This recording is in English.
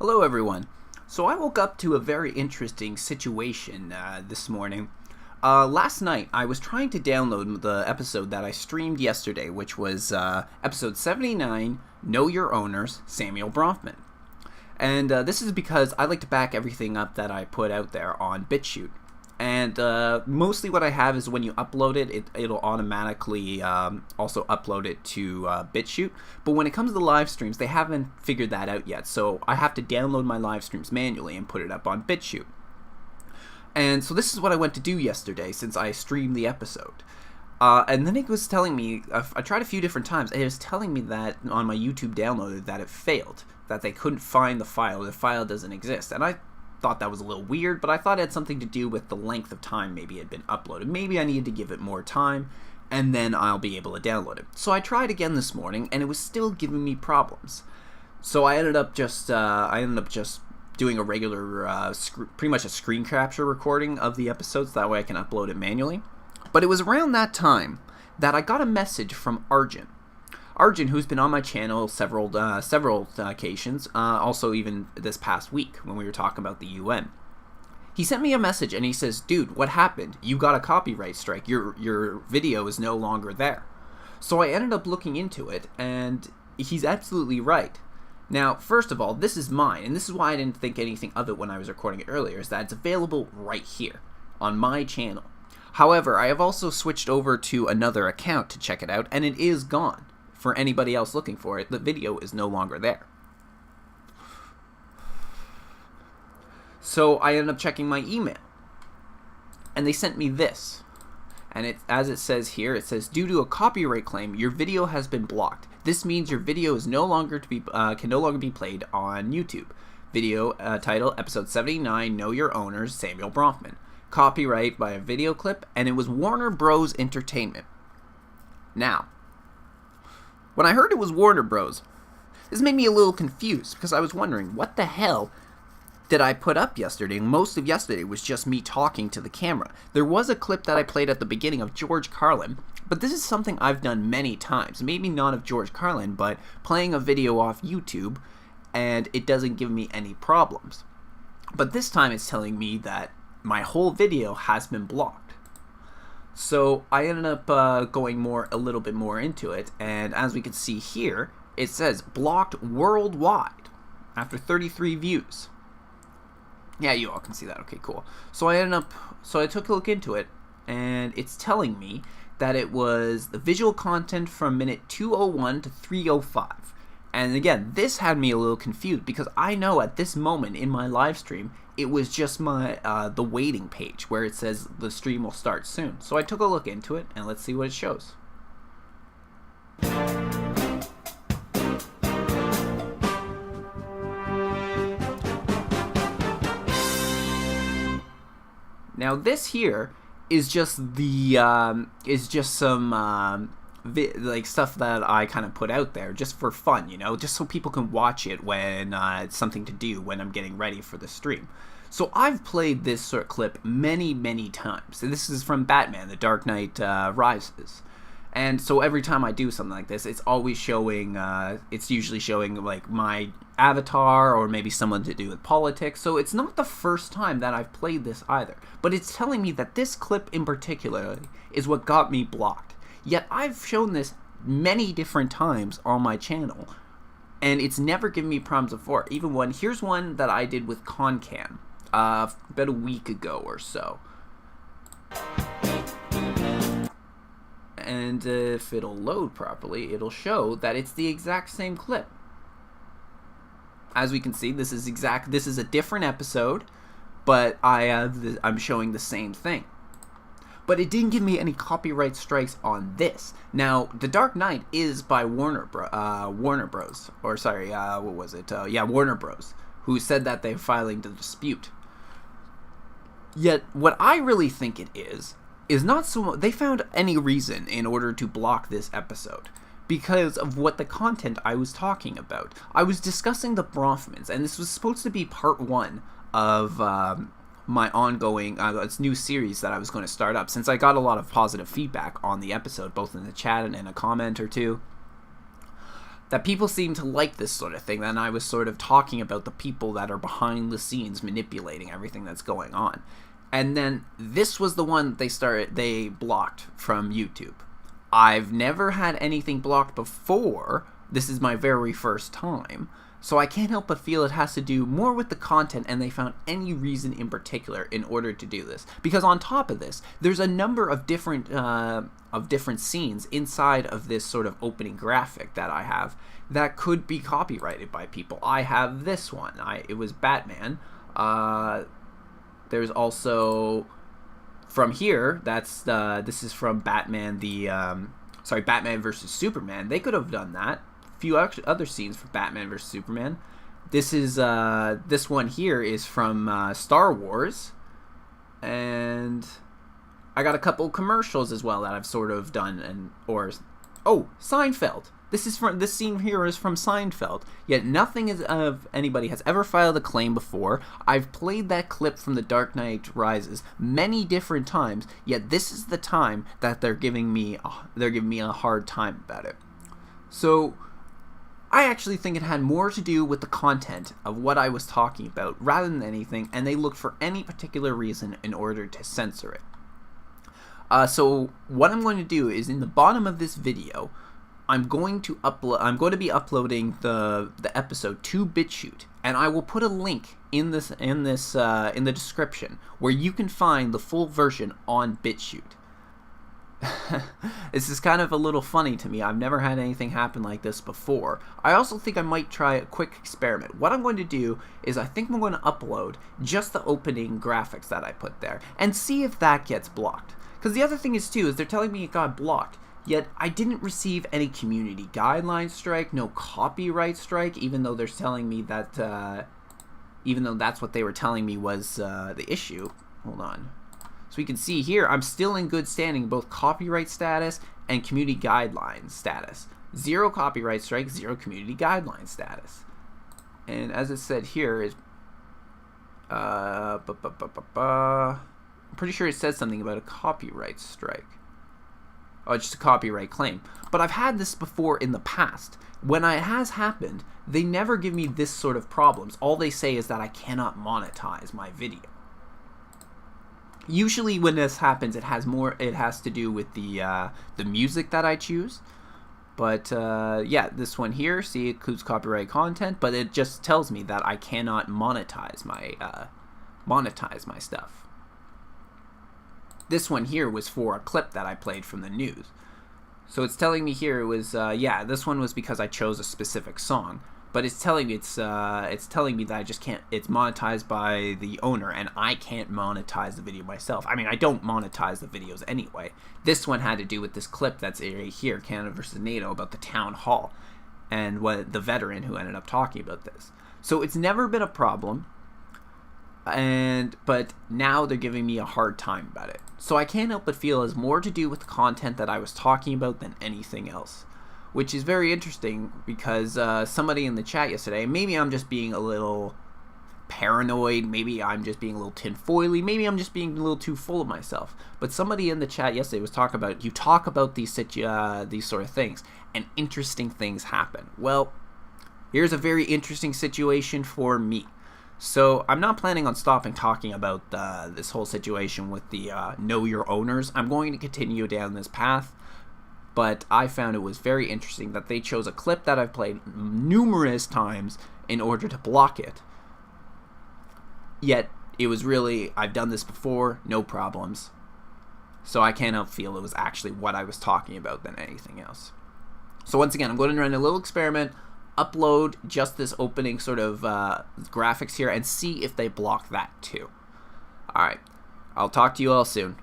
Hello everyone. So I woke up to a very interesting situation this morning. Last night I was trying to download the episode that I streamed yesterday, which was episode 79 Know Your Owners, Samuel Bronfman. And this is because I like to back everything up that I put out there on Bitchute. And mostly what I have is when you upload it, it'll automatically also upload it to Bitchute. But when it comes to the live streams, they haven't figured that out yet. So I have to download my live streams manually and put it up on Bitchute. And so this is what I went to do yesterday since I streamed the episode. And then it was telling me, I tried a few different times, and it was telling me that on my YouTube download that it failed, that they couldn't find the file doesn't exist. And I thought that was a little weird, but I thought it had something to do with the length of time maybe it had been uploaded. Maybe I needed to give it more time, and then I'll be able to download it. So I tried again this morning, and it was still giving me problems. So I ended up just doing a regular, pretty much a screen capture recording of the episodes. That way I can upload it manually. But it was around that time that I got a message from Arjun. Arjun, who's been on my channel several occasions, also even this past week when we were talking about the UN. He sent me a message and he says, "Dude, what happened? You got a copyright strike. Your video is no longer there." So I ended up looking into it, and he's absolutely right. Now, first of all, this is mine, and this is why I didn't think anything of it when I was recording it earlier, is that it's available right here on my channel. However, I have also switched over to another account to check it out, and it is gone. For anybody else looking for it, the video is no longer there. So I ended up checking my email, and they sent me this. And as it says here, it says, "Due to a copyright claim, your video has been blocked. This means your video is can no longer be played on YouTube. Video title, episode 79, Know Your Owners, Samuel Bronfman. Copyright by a video clip," and it was Warner Bros. Entertainment. Now, when I heard it was Warner Bros., this made me a little confused because I was wondering, what the hell did I put up yesterday? And most of yesterday was just me talking to the camera. There was a clip that I played at the beginning of George Carlin, but this is something I've done many times. Maybe not of George Carlin, but playing a video off YouTube, and it doesn't give me any problems. But this time it's telling me that my whole video has been blocked. So I ended up going a little bit more into it, and as we can see here, it says blocked worldwide after 33 views. Yeah, you all can see that. Okay, cool. So I took a look into it, and it's telling me that it was the visual content from minute 201 to 305. And again, this had me a little confused because I know at this moment in my live stream, it was just the waiting page where it says the stream will start soon. So I took a look into it, and let's see what it shows. Now this here is just some like stuff that I kind of put out there just for fun, just so people can watch it when it's something to do when I'm getting ready for the stream. So I've played this sort of clip many, many times. And this is from Batman, The Dark Knight Rises. And so every time I do something like this, it's always showing, it's usually showing like my avatar or maybe someone to do with politics. So it's not the first time that I've played this either. But it's telling me that this clip in particular is what got me blocked. Yet I've shown this many different times on my channel, and it's never given me problems before. Even here's one that I did with Concam about a week ago or so. And if it'll load properly, it'll show that it's the exact same clip. As we can see, this is a different episode, but I'm showing the same thing. But it didn't give me any copyright strikes on this. Now, The Dark Knight is by Warner Bros. Or sorry, what was it? Warner Bros. Who said that they're filing the dispute. Yet, what I really think it is not so they found any reason in order to block this episode because of what the content I was talking about. I was discussing the Bronfmans, and this was supposed to be part 1 of my ongoing new series that I was going to start up, since I got a lot of positive feedback on the episode, both in the chat and in a comment or two. that people seem to like this sort of thing. Then I was sort of talking about the people that are behind the scenes manipulating everything that's going on. And then this was the one they blocked from YouTube. I've never had anything blocked before. This is my very first time. So I can't help but feel it has to do more with the content, and they found any reason in particular in order to do this. Because on top of this, there's a number of different scenes inside of this sort of opening graphic that I have that could be copyrighted by people. I have this one. It was Batman. There's also from here. This is from Batman. Batman versus Superman. They could have done that. Few other scenes for Batman vs Superman. This one here is from Star Wars, and I got a couple commercials as well that I've sort of done, Seinfeld. This scene here is from Seinfeld. Yet nothing of anybody has ever filed a claim before. I've played that clip from The Dark Knight Rises many different times. Yet this is the time that they're giving me a hard time about it. So I actually think it had more to do with the content of what I was talking about rather than anything, and they looked for any particular reason in order to censor it. So what I'm going to do is in the bottom of this video, I'm going to be uploading the episode to Bitchute, and I will put a link in the description where you can find the full version on Bitchute. This is kind of a little funny to me. I've never had anything happen like this before. I also think I might try a quick experiment. What I'm going to do is I think I'm going to upload just the opening graphics that I put there and see if that gets blocked. Because the other thing is they're telling me it got blocked, yet I didn't receive any community guideline strike, no copyright strike, even though they're telling me that, even though that's what they were telling me was the issue. Hold on. So we can see here, I'm still in good standing, both copyright status and community guidelines status. 0 copyright strike, 0 community guidelines status. And as it said here is, I'm pretty sure it says something about a copyright strike. Oh, just a copyright claim. But I've had this before in the past. When it has happened, they never give me this sort of problems. All they say is that I cannot monetize my video. Usually when this happens, it has to do with the music that I choose. But yeah, this one here, see, it includes copyright content, but it just tells me that I cannot monetize my stuff. This one here was for a clip that I played from the news. So it's telling me here it was yeah, this one was because I chose a specific song. But it's telling me that I just can't. It's monetized by the owner, and I can't monetize the video myself. I mean, I don't monetize the videos anyway. This one had to do with this clip that's right here, Canada versus NATO, about the town hall, and what the veteran who ended up talking about this. So it's never been a problem, but now they're giving me a hard time about it. So I can't help but feel it has more to do with the content that I was talking about than anything else. Which is very interesting because somebody in the chat yesterday, maybe I'm just being a little paranoid, maybe I'm just being a little tinfoily, maybe I'm just being a little too full of myself. But somebody in the chat yesterday was talking about, you talk about these sort of things, and interesting things happen. Well, here's a very interesting situation for me. So I'm not planning on stopping talking about this whole situation with the Know Your Owners. I'm going to continue down this path. But I found it was very interesting that they chose a clip that I've played numerous times in order to block it. Yet, it was really, I've done this before, no problems. So I can't help feel it was actually what I was talking about than anything else. So once again, I'm going to run a little experiment, upload just this opening sort of graphics here, and see if they block that too. Alright, I'll talk to you all soon.